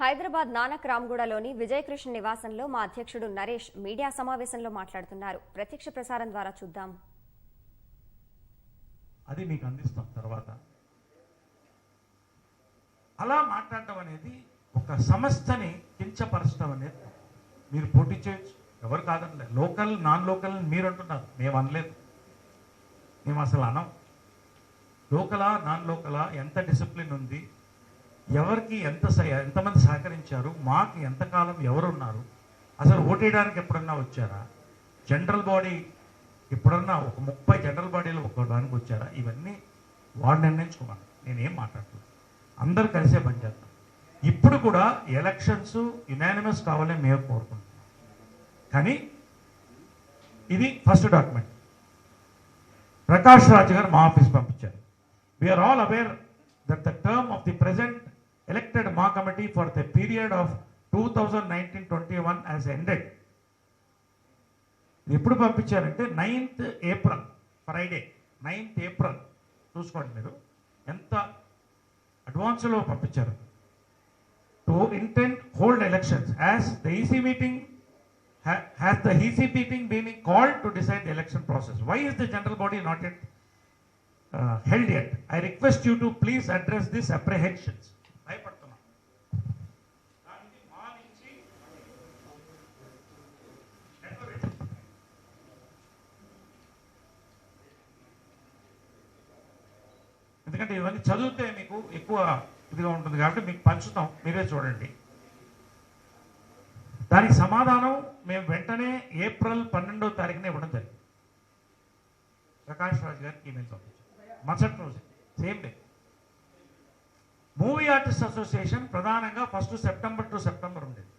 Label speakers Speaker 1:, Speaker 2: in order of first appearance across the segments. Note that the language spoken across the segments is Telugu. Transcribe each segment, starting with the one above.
Speaker 1: హైదరాబాద్ నానక్ రామ్గూడలోని విజయకృష్ణ నివాసంలో మా అధ్యక్షుడు నరేష్ మీడియా సమావేశంలో మాట్లాడుతున్నారు. ప్రత్యక్ష ప్రసారం ద్వారా చూద్దాం.
Speaker 2: అది మీకు అందిస్తాం తర్వాత. అలా మాట్లాడటం అనేది ఒక సంస్థని కించపరచడం అనేది మీరు పోటీ చేయొచ్చు, ఎవరు కాదనలేదు. లోకల్ నాన్ లోకల్ మీరు అంటున్నారు, మేము అనలేదు. మేము అసలు అనం. లోకలా నాన్ లోకలా, ఎంత డిసిప్లిన్ ఉంది, ఎవరికి ఎంతమంది సహకరించారు, మాకు ఎంతకాలం ఎవరున్నారు, అసలు ఓటేయడానికి ఎప్పుడన్నా వచ్చారా, జనరల్ బాడీ ఎప్పుడన్నా ఒక 30 జనరల్ బాడీలో ఒక్కడానికి వచ్చారా, ఇవన్నీ వాడు నిర్ణయించుకోవాలి. నేనేం మాట్లాడలేదు, అందరూ కలిసే పనిచేస్తాం. ఇప్పుడు కూడా ఎలక్షన్స్ యునానిమస్ కావాలని మేము కోరుకుంటున్నాం. కానీ ఇది ఫస్ట్ డాక్యుమెంట్ ప్రకాష్ రాజ్ గారు మా ఆఫీస్ పంపించారు. We are all aware that the term of the present elected MA committee for the period of 2019-21 has ended. ఎప్పుడు పంపించారంటే 9th April, Friday 9th April. చూసుకోండి మీరు ఎంత అడ్వాన్స్లో పంపించారు. To intent hold elections as the EC meeting has the EC meeting been called to decide the election process. Why is the general body not yet held yet? I request you to please address this apprehensions. భయపడుతున్నా దానికి మా నుంచి ఎందుకంటే ఇవన్నీ చదివితే మీకు ఎక్కువ ఇదిగా ఉంటుంది కాబట్టి మీకు పంచుతాం, మీరే చూడండి. దానికి సమాధానం మేము వెంటనే ఏప్రిల్ 12వ తారీఖున ఇవ్వడం జరిగింది. ప్రకాష్ రాజ్ గారికి ఈమెయిల్ పంపించారు మరుసటి రోజు, same day. Movie artist association ప్రధానంగా 1 సెప్టెంబర్ టు సెప్టెంబర్ ఉండేది.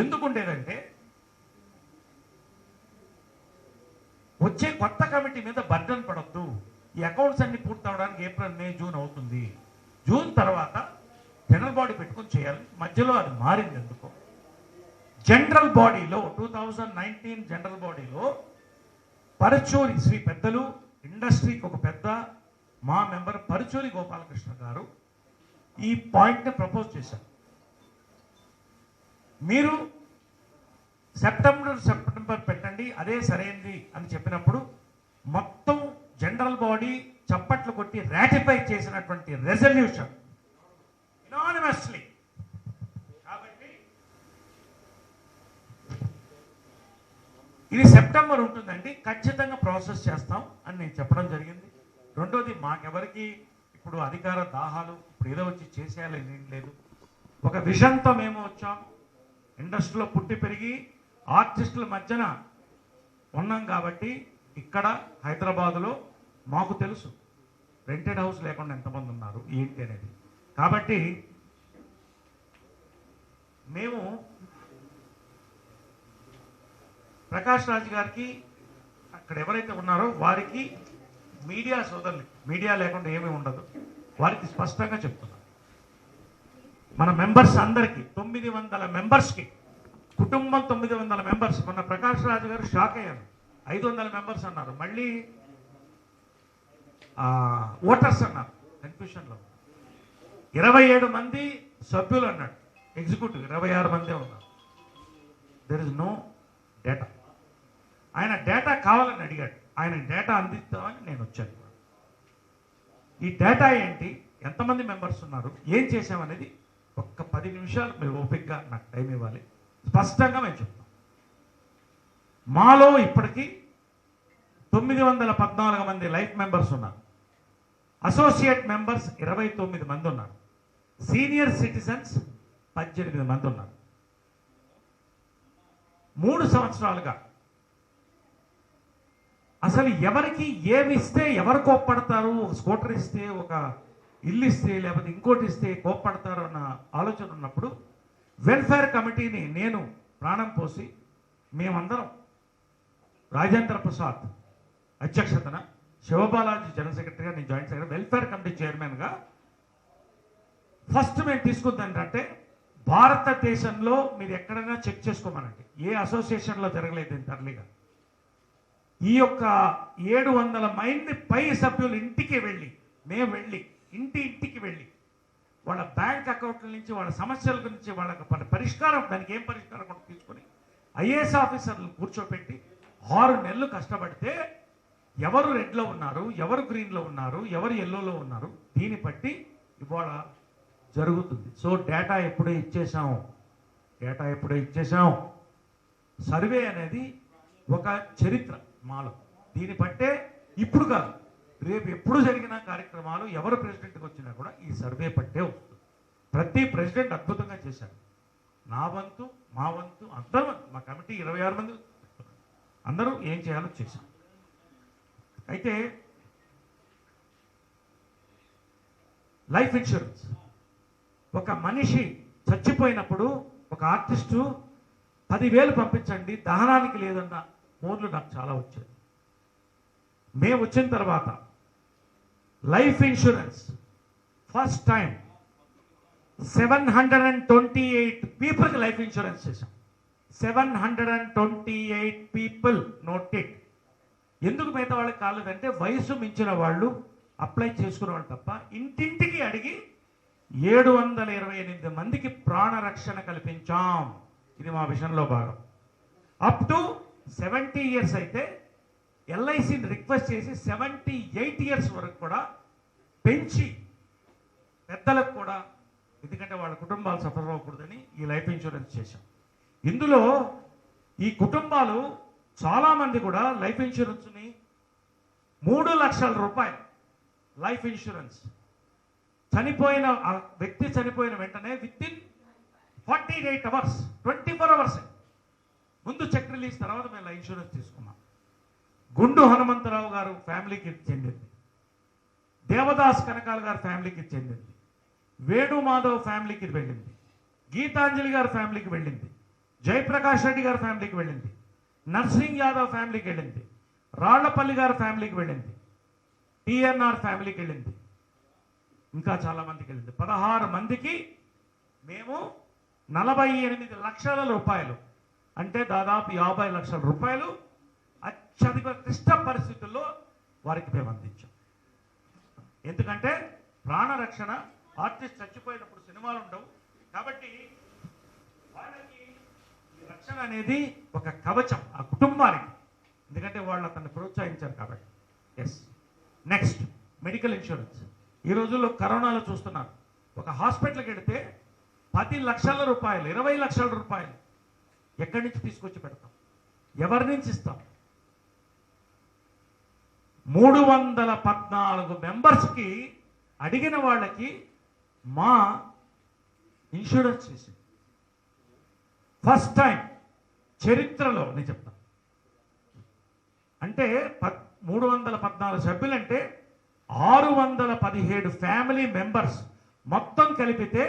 Speaker 2: ఎందుకు ఉండేదంటే వచ్చే కొత్త కమిటీ మీద బర్డన్ పడద్దు, ఈ అకౌంట్స్ అన్ని పూర్తి అవడానికి ఏప్రిల్, మే, జూన్ అవుతుంది. జూన్ తర్వాత జనరల్ బాడీ పెట్టుకుని చేయాలి. మధ్యలో అది మారింది ఎందుకో. జనరల్ బాడీలో 2019 జనరల్ బాడీలో పరచూరి శ్రీ పెద్దలు, ఇండస్ట్రీకి ఒక పెద్ద మా మెంబర్ పరుచూరి గోపాలకృష్ణ గారు ఈ పాయింట్ని ప్రపోజ్ చేశారు. మీరు సెప్టెంబర్ పెట్టండి, అదే సరైనది అని చెప్పినప్పుడు మొత్తం జనరల్ బాడీ చప్పట్లు కొట్టి రాటిఫై చేసినటువంటి రెజల్యూషన్ యునానిమస్లీ. కాబట్టి ఇది సెప్టెంబర్ ఉంటుందండి, ఖచ్చితంగా ప్రాసెస్ చేస్తాం అని నేను చెప్పడం జరిగింది. రెండోది, మాకెవరికి ఇప్పుడు అధికార దాహాలు ఇప్పుడు ఏదో వచ్చి చేసేయాలని లేదు. ఒక విజన్తో మేము వచ్చాం. ఇండస్ట్రీలో పుట్టి పెరిగి ఆర్టిస్టుల మధ్యన ఉన్నాం కాబట్టి ఇక్కడ హైదరాబాదులో మాకు తెలుసు రెంటెడ్ హౌస్ లేకుండా ఎంతమంది ఉన్నారు ఏంటి అనేది. కాబట్టి మేము ప్రకాష్ రాజ్ గారికి అక్కడ ఎవరైతే ఉన్నారో వారికి, మీడియా సోదరులు, మీడియా లేకుండా ఏమీ ఉండదు, వారికి స్పష్టంగా చెప్తున్నాం. మన మెంబర్స్ అందరికీ 900 మెంబర్స్కి, కుటుంబం 900 మెంబర్స్. మొన్న ప్రకాష్ రాజ్ గారు షాక్ అయ్యారు, 500 మెంబర్స్ అన్నారు, మళ్ళీ ఓటర్స్ అన్నారు, కన్ఫ్యూషన్లో. 27 మంది సభ్యులు అన్నాడు ఎగ్జిక్యూటివ్, 26 మందే ఉన్నారు. There is no data. ఆయన డేటా కావాలని అడిగాడు, ఆయన డేటా అందిస్తామని నేను వచ్చాను. ఈ డేటా ఏంటి, ఎంతమంది మెంబర్స్ ఉన్నారు, ఏం చేసామనేది ఒక్క 10 నిమిషాలు మీరు ఓపికగా నాకు టైం ఇవ్వాలి, స్పష్టంగా మేము చెప్తాం. మాలో ఇప్పటికీ 914 మంది లైఫ్ మెంబర్స్ ఉన్నారు. అసోసియేట్ మెంబర్స్ 29 మంది ఉన్నారు. సీనియర్ సిటిజన్స్ 18 మంది ఉన్నారు. 3 సంవత్సరాలుగా అసలు ఎవరికి ఏమి ఇస్తే ఎవరు కోప్పడతారు, ఒక స్కూటర్ ఇస్తే, ఒక ఇల్లు ఇస్తే, లేకపోతే ఇంకోటి ఇస్తే కోప్పడతారు అన్న ఆలోచన ఉన్నప్పుడు వెల్ఫేర్ కమిటీని నేను ప్రాణం పోసి, మేమందరం రాజేంద్ర ప్రసాద్ అధ్యక్షతన, శివబాలాజీ జనరల్ సెక్రటరీగా, నేను జాయింట్ సెక్రటరీ, వెల్ఫేర్ కమిటీ చైర్మన్గా ఫస్ట్ మేము తీసుకుంది ఏంటంటే, భారతదేశంలో మీరు ఎక్కడైనా చెక్ చేసుకోమనండి, ఏ అసోసియేషన్లో జరగలేదు ఇంత అర్లీగా. ఈ యొక్క 700 మంది పై సభ్యులు ఇంటికి వెళ్ళి, మేము వెళ్ళి ఇంటికి వెళ్ళి వాళ్ళ బ్యాంక్ అకౌంట్ల నుంచి వాళ్ళ సమస్యల గురించి వాళ్ళ పరిష్కారం, దానికి ఏం పరిష్కారం కూడా తీసుకొని ఐఏఎస్ ఆఫీసర్లు కూర్చోపెట్టి 6 నెలలు కష్టపడితే ఎవరు రెడ్లో ఉన్నారు, ఎవరు గ్రీన్లో ఉన్నారు, ఎవరు ఎల్లోలో ఉన్నారు, దీన్ని బట్టి ఇవాళ జరుగుతుంది. సో డేటా ఎప్పుడే ఇచ్చేసాం. సర్వే అనేది ఒక చరిత్ర మాలో. దీన్ని బట్టే ఇప్పుడు కాదు, రేపు ఎప్పుడు జరిగిన కార్యక్రమాలు ఎవరు ప్రెసిడెంట్కి వచ్చినా కూడా ఈ సర్వే పట్టే వస్తుంది. ప్రతి ప్రెసిడెంట్ అద్భుతంగా చేశారు. నా వంతు, మా వంతు, అందరూ, మా కమిటీ 26 మంది అందరూ ఏం చేయాలో చేశాం. అయితే లైఫ్ ఇన్సూరెన్స్, ఒక మనిషి చచ్చిపోయినప్పుడు ఒక ఆర్టిస్టు 10,000 పంపించండి దహనానికి లేదన్న ఫోన్లు నాకు చాలా వచ్చాయి. మేము వచ్చిన తర్వాత లైఫ్ ఇన్సూరెన్స్ ఫస్ట్ టైం 728 పీపుల్కి లైఫ్ ఇన్సూరెన్స్ చేశాం. 728 పీపుల్ నోటెడ్. ఎందుకు మిగతా వాళ్ళకి కాలేదంటే వయసు మించిన వాళ్ళు అప్లై చేసుకునే వాళ్ళు తప్ప ఇంటింటికి అడిగి 728 మందికి ప్రాణరక్షణ కల్పించాం. ఇది మా విషయంలో భాగం. అప్ టు 70 ఇయర్స్ అయితే ఎల్ఐసిని రిక్వెస్ట్ చేసి 78 ఇయర్స్ వరకు కూడా పెంచి పెద్దలకు కూడా, ఎందుకంటే వాళ్ళ కుటుంబాలు సఫర్ అవ్వకూడదని ఈ లైఫ్ ఇన్సూరెన్స్ చేశాం. ఇందులో ఈ కుటుంబాలు చాలామంది కూడా లైఫ్ ఇన్సూరెన్స్ని 3 లక్షల రూపాయలు లైఫ్ ఇన్సూరెన్స్ చనిపోయిన వ్యక్తి చనిపోయిన వెంటనే విత్ ఇన్ 48 అవర్స్ 24 అవర్స్ ముందు చెక్ రిలీజ్, తర్వాత మేము లైఫ్ ఇన్సూరెన్స్ తీసుకున్నాం. గుండు హనుమంతరావు గారు ఫ్యామిలీకి చెందింది, దేవదాస్ కనకాల గారి ఫ్యామిలీకి చెందింది, వేణుమాధవ్ ఫ్యామిలీకి వెళ్ళింది, గీతాంజలి గారి ఫ్యామిలీకి వెళ్ళింది, జయప్రకాష్ రెడ్డి గారి ఫ్యామిలీకి వెళ్ళింది, నర్సింగ్ యాదవ్ ఫ్యామిలీకి వెళ్ళింది, రాళ్లపల్లి గారి ఫ్యామిలీకి వెళ్ళింది, టిఎన్ఆర్ ఫ్యామిలీకి వెళ్ళింది, ఇంకా చాలా మందికి వెళ్ళింది. 16 మందికి మేము 48 లక్షల రూపాయలు, అంటే దాదాపు 50 లక్షల రూపాయలు అత్యధిక క్లిష్ట పరిస్థితుల్లో వారికి మేము అందించాం. ఎందుకంటే ప్రాణరక్షణ, ఆర్టిస్ట్ చచ్చిపోయినప్పుడు సినిమాలు ఉండవు కాబట్టి వాళ్ళకి ఈ రక్షణ అనేది ఒక కవచం ఆ కుటుంబానికి, ఎందుకంటే వాళ్ళు అతన్ని ప్రోత్సహించారు కాబట్టి. ఎస్. Next medical insurance. ఈ రోజుల్లో కరోనాలో చూస్తున్నారు, ఒక హాస్పిటల్కి వెళితే 10 లక్షల రూపాయలు, 20 లక్షల రూపాయలు ఎక్కడి నుంచి తీసుకొచ్చి పెడతాం, ఎవరి నుంచి ఇస్తాం? 314 మెంబర్స్కి అడిగిన వాళ్ళకి మా ఇన్సూరెన్స్ చేసింది. ఫస్ట్ టైం చరిత్రలో నేను చెప్తాను. అంటే 314 సభ్యులంటే 617 ఫ్యామిలీ మెంబర్స్ మొత్తం కలిపితే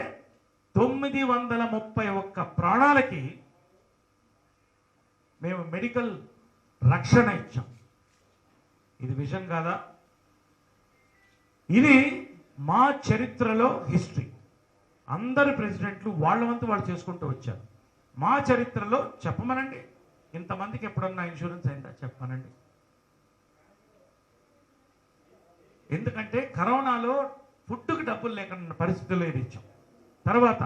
Speaker 2: 931 ప్రాణాలకి మేము మెడికల్ రక్షణ ఇచ్చాం. ఇది విషయం కాదా? ఇది మా చరిత్రలో హిస్టరీ. అందరు ప్రెసిడెంట్లు వాళ్ళ వంతు వాళ్ళు చేసుకుంటూ వచ్చారు. మా చరిత్రలో చెప్పమనండి, ఇంతమందికి ఎప్పుడన్నా ఇన్సూరెన్స్ అయిందా చెప్పమనండి. ఎందుకంటే కరోనాలో ఫుడ్కి డబ్బులు లేకుండా పరిస్థితుల్లో ఇది ఇచ్చాం. తర్వాత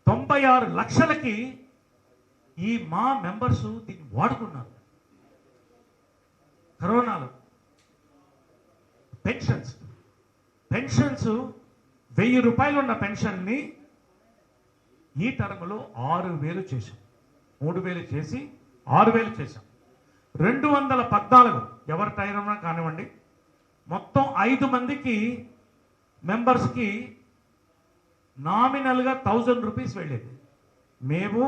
Speaker 2: 96 లక్షలకి ఈ మా మెంబర్స్ దీన్ని వాడుకున్నారు. కరోనాలో పెన్షన్స్ 1000 రూపాయలు ఉన్న పెన్షన్ని ఈ టర్మ్లో 6,000 చేశాం. 3,000 చేసి 6,000 చేశాం. 214 ఎవరి టైం కానివ్వండి, మొత్తం 5 మందికి మెంబర్స్కి నామినల్గా 1000 రూపీస్ వెళ్ళేది. మేము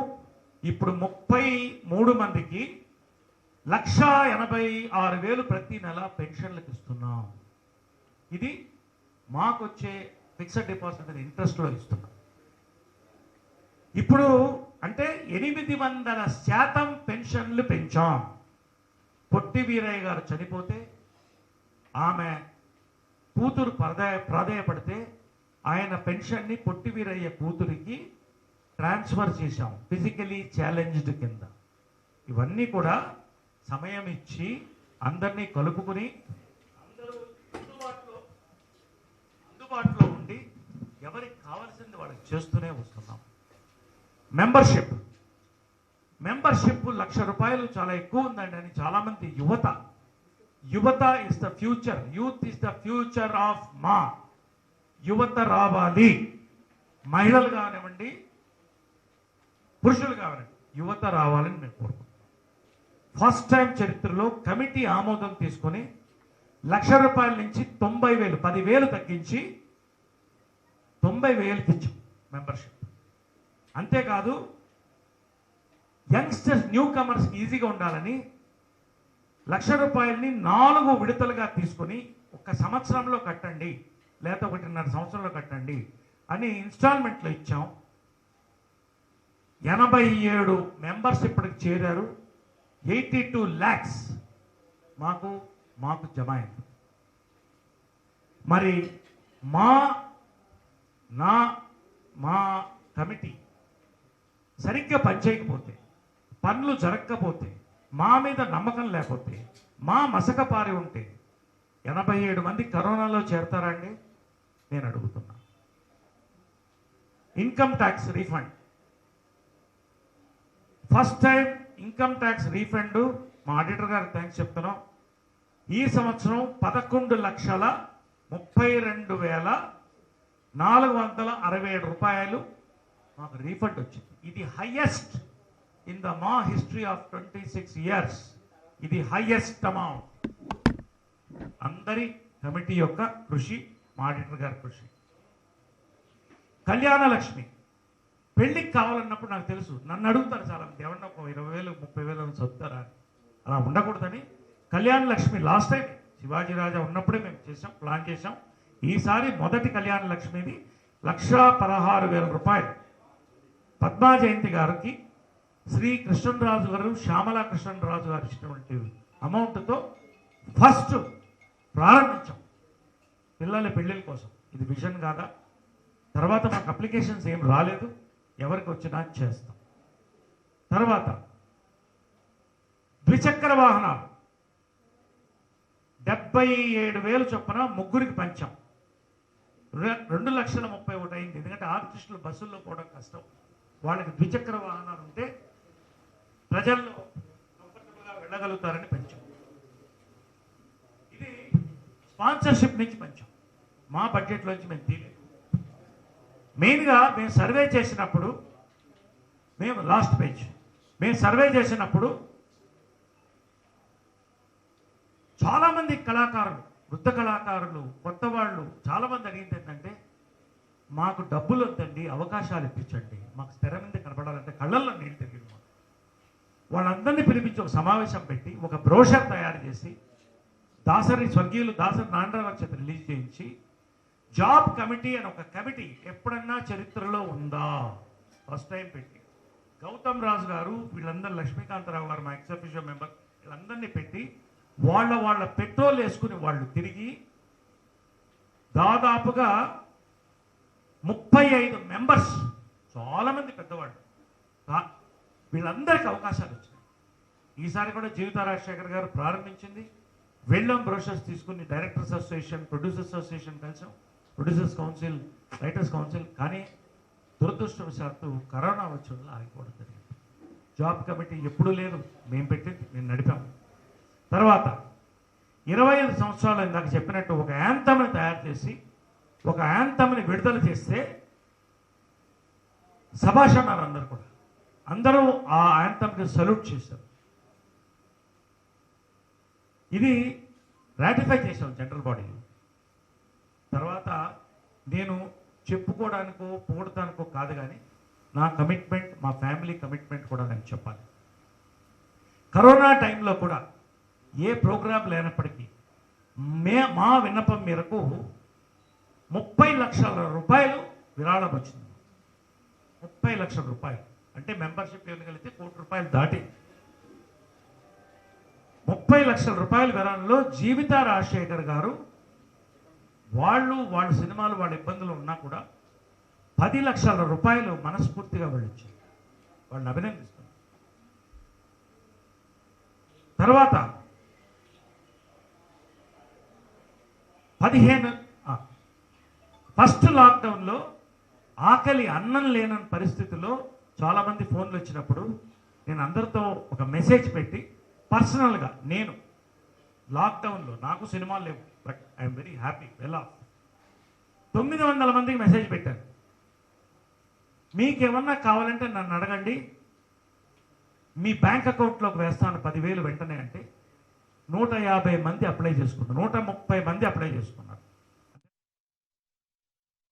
Speaker 2: ఇప్పుడు 33 మందికి 1,86,000 ప్రతి నెల పెన్షన్లకు ఇస్తున్నాం. ఇది మాకొచ్చే ఫిక్స్డ్ డిపాజిట్ మీద ఇంట్రెస్ట్లో ఇస్తున్నాం. ఇప్పుడు అంటే 800% పెన్షన్లు పెంచాం. పొట్టి వీరయ్య గారు చనిపోతే ఆమె కూతురు ప్రాధాయపడితే ఆయన పెన్షన్ని పొట్టి వీరయ్య కూతురికి ట్రాన్స్ఫర్ చేశాం ఫిజికలీ ఛాలెంజ్డ్ కింద. ఇవన్నీ కూడా సమయం ఇచ్చి అందరినీ కలుపుకుని అందరూ అందుబాటులో ఉండి ఎవరికి కావాల్సింది వాళ్ళకి చేస్తూనే వస్తున్నాం. మెంబర్షిప్ 1,00,000 చాలా ఎక్కువ ఉందండి అని చాలామంది యువత is the future, youth is the future of మా యువత రావాలి. మహిళలు కానివ్వండి, పురుషులు కానివ్వండి, యువత రావాలని మేము కోరుకుంటున్నాం. ఫస్ట్ టైం చరిత్రలో కమిటీ ఆమోదం తీసుకొని ₹1,00,000 నుంచి 90,000 10,000 తగ్గించి 90,000కి ఇచ్చాం మెంబర్షిప్. అంతేకాదు యంగ్స్టర్స్ న్యూ కమర్స్కి ఈజీగా ఉండాలని ₹1,00,000 4 విడతలుగా తీసుకొని 1 సంవత్సరంలో కట్టండి లేదా 1.5 సంవత్సరంలో కట్టండి అని ఇన్స్టాల్మెంట్లో ఇచ్చాం. 87 మెంబర్స్ ఇప్పటికి చేరారు. 82 lakhs మాకు జమ అయింది. మరి మా కమిటీ సరిగ్గా పనిచేయకపోతే, పనులు జరగకపోతే, మా మీద నమ్మకం లేకపోతే, మా మసక పారి ఉంటే 87 మంది కరోనాలో చేరతారా అండి? నేను అడుగుతున్నా. Income tax refund, first time income tax refund మా ఆడిటర్ గారికి థ్యాంక్స్ చెప్తున్నాం. ఈ సంవత్సరం 11,32,467 మాకు రీఫండ్ వచ్చింది. ఇది హైయెస్ట్ ఇన్ ద మా హిస్టరీ ఆఫ్ 26 years. ఇది హైయెస్ట్ అమౌంట్. అందరి కమిటీ యొక్క కృషి, మా ఆడిటర్ గారి కృషి. కళ్యాణ లక్ష్మి పెళ్లికి కావాలన్నప్పుడు నాకు తెలుసు, నన్ను అడుగుతారు చాలా మంది, ఏమన్నా 20,000 30,000 చదువుతారా? అలా ఉండకూడదని కళ్యాణ లక్ష్మి లాస్ట్ టైం శివాజీ రాజా ఉన్నప్పుడే మేము ప్లాన్ చేసాం. ఈసారి మొదటి కళ్యాణ లక్ష్మిది ₹1,16,000 పద్మా జయంతి గారికి శ్రీ కృష్ణరాజు గారు, శ్యామలా కృష్ణరాజు గారు ఇచ్చినటువంటి అమౌంట్తో ఫస్ట్ ప్రారంభించాం పిల్లల పెళ్లిళ్ళ కోసం. ఇది విజన్ కాదా? తర్వాత మాకు అప్లికేషన్స్ ఏం రాలేదు, ఎవరికి వచ్చినా చేస్తాం. తర్వాత ద్విచక్ర వాహనాలు 77,000 చొప్పున ముగ్గురికి పంచాం. 2,31,000 అయింది. ఎందుకంటే ఆర్టిస్టులు బస్సుల్లో పోవడం కష్టం, వాళ్ళకి ద్విచక్ర వాహనాలు ఉంటే ప్రజల్లో కంఫర్టబుల్గా వెళ్ళగలుగుతారని పంచాం. ఇది స్పాన్సర్షిప్ నుంచి పంచాం, మా బడ్జెట్లోంచి మేము తీయలేదు. మెయిన్గా మేము సర్వే చేసినప్పుడు, చాలామంది కళాకారులు, వృద్ధ కళాకారులు, కొత్త వాళ్ళు చాలామంది అడిగింది ఏంటంటే, మాకు డబ్బులు వద్దండి, అవకాశాలు ఇప్పించండి, మాకు స్థిర మీద కనపడాలంటే కళ్ళల్లో నీళ్ళు తిరిగింది. వాళ్ళందరినీ పిలిపించి ఒక సమావేశం పెట్టి ఒక బ్రోషర్ తయారు చేసి స్వర్గీయులు దాసరి నారాయణరావు చేత రిలీజ్ చేయించి, జాబ్ కమిటీ అని ఒక కమిటీ ఎప్పుడన్నా చరిత్రలో ఉందా? ఫస్ట్ టైం పెట్టి గౌతమ్ రాజు గారు, వీళ్ళందరూ లక్ష్మీకాంతరావు గారు మా ఎక్స్-అఫీషియో మెంబర్, వీళ్ళందరినీ పెట్టి వాళ్ళ పెట్రోల్ వేసుకుని వాళ్ళు తిరిగి దాదాపుగా 35 మెంబర్స్, చాలామంది పెద్దవాళ్ళు, వీళ్ళందరికీ అవకాశాలు వచ్చినాయి. ఈసారి కూడా జీవిత రాజశేఖర్ గారు ప్రారంభించింది. వెళ్ళాం, బ్రోషర్స్ తీసుకుని డైరెక్టర్స్ అసోసియేషన్, ప్రొడ్యూసర్స్ అసోసియేషన్ కలిసాం, ప్రొడ్యూసర్స్ కౌన్సిల్, రైటర్స్ కౌన్సిల్. కానీ దురదృష్టవశాత్తు కరోనా వచ్చి ఆగిపోవడం జరిగింది. జాబ్ కమిటీ ఎప్పుడూ లేదు, మేము పెట్టింది, మేము నడిపాము. తర్వాత 25 సంవత్సరాలు ఇందాక చెప్పినట్టు ఒక యాంథమ్ని తయారు చేసి ఒక యాంథమ్ని విడుదల చేస్తే శభాష్ అన్నారు అందరూ కూడా. అందరూ ఆ యాంథమ్కి సల్యూట్ చేశారు. ఇది రాటిఫై చేశాం జనరల్ బాడీలో. తర్వాత నేను చెప్పుకోవడానికో పొగడటానికో కాదు, కానీ నా కమిట్మెంట్, మా ఫ్యామిలీ కమిట్మెంట్ కూడా నేను చెప్పాలి. కరోనా టైంలో కూడా ఏ ప్రోగ్రాం లేనప్పటికీ మా విన్నపం మేరకు 30 లక్షల రూపాయలు విరాళం వచ్చింది. 30 లక్షల రూపాయలు అంటే మెంబర్షిప్ ఇవ్వగలిగితే ₹1,00,00,000 దాటి 30 లక్షల రూపాయల విరాళంలో జీవిత రాజశేఖర్ గారు వాళ్ళ సినిమాలు, వాళ్ళ ఇబ్బందులు ఉన్నా కూడా 10 లక్షల రూపాయలు మనస్ఫూర్తిగా వెళ్ళొచ్చారు. వాళ్ళని అభినందిస్తున్నారు. తర్వాత 15 ఫస్ట్ లాక్డౌన్లో ఆకలి అన్నం లేనని పరిస్థితిలో చాలామంది ఫోన్లు వచ్చినప్పుడు నేను అందరితో ఒక మెసేజ్ పెట్టి పర్సనల్గా నేను లాక్డౌన్లో నాకు సినిమాలు లేవు but I'm very happy well of 900 మందికి మెసేజ్ పెట్టాను. మీకేమన్నా కావాలంటే నన్ను అడగండి, మీ బ్యాంక్ అకౌంట్లోకి వేస్తాను 10,000 వెంటనే అంటే 150 మంది అప్లై చేసుకున్నారు, 130 మంది అప్లై చేసుకున్నారు.